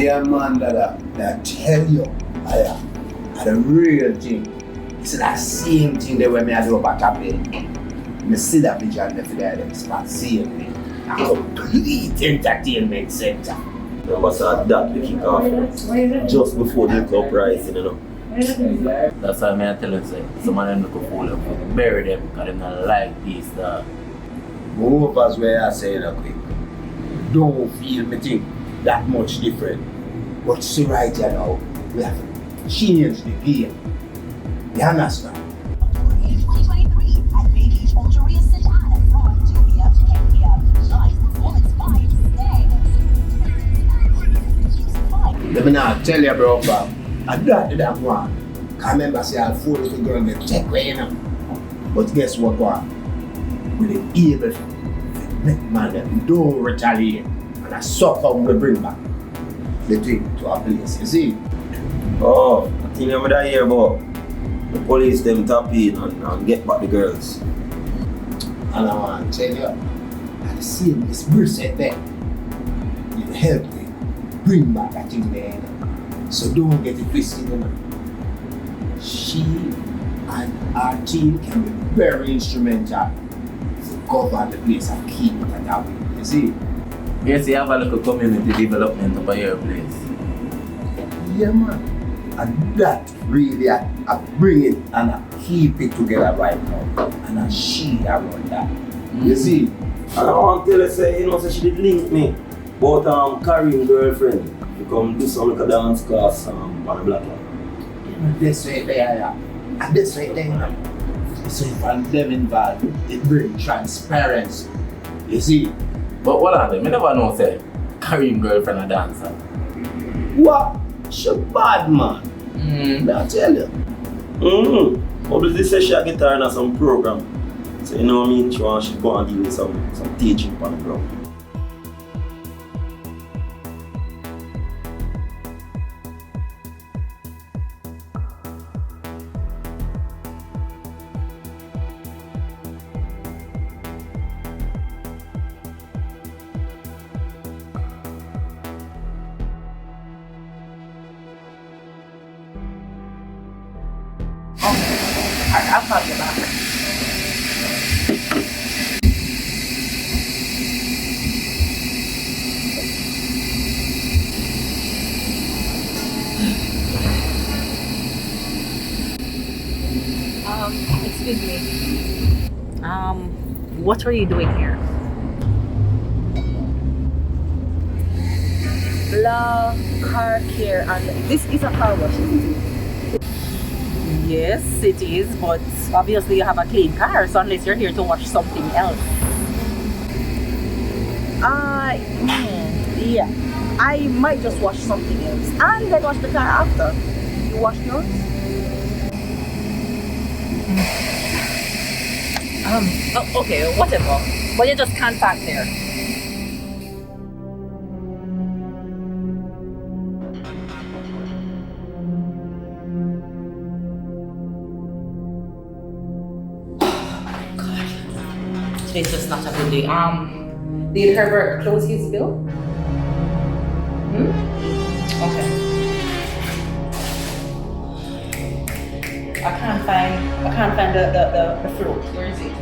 Yeah, man, that tell you, I the real thing. It's that same thing that when I do about tapping. I see that vision there for them start seeing me. A complete entertainment center. You must have that we kick off just before the club rising, you know. That's why I tell you, say, some of them look fool up, bury them because they don't like this. Move as where I say that quick. Don't feel me think that much different. But see right here now, we have to change the game. You understand? 2023 at Bay Beach Ultra Sedan from 2 p.m. to 8 p.m. Nice performance vibes stay. Let me now tell you, bro, I got that one. I remember say I'll fool little girl and get check away, you know. But guess what, one? With the evil make man them don't retaliate. And I suck how we bring back the thing to our place, you see? Oh, I think I'm that here about the police them tap in and get back the girls. And I want to tell you, I see Miss Brissett there. You help me bring back that thing there. So don't get it twisted, you know. She and our team can be very instrumental to cover the place and keep it at that way. You see? Yes, you have a little community development over your place. Yeah, man. And that really, I bring it and I keep it together right now. And I shield around that. You see? And I want to tell her, say, you know, so she did link me about carrying girlfriend to come do some like a dance class on the block. This right there, yeah. And this right there, man. So if I'm them involved, it brings transparency. You see? But what are them? I never know, say, carrying girlfriend a dancer. What? She bad, man. I tell you. Obviously, say she a guitar in some program. So, you know what I mean? She go and deal with some teaching on the ground. I'll call you back. Excuse me. What are you doing here? La car care, and this is a car wash, isn't it? Yes, it is, but obviously you have a clean car, so unless you're here to wash something else. Yeah. I might just wash something else and then wash the car after. You wash yours? Okay, whatever. But you just can't park there. Today's just not a good day. Did Herbert close his bill? Okay. I can't find the fruit. Where is it?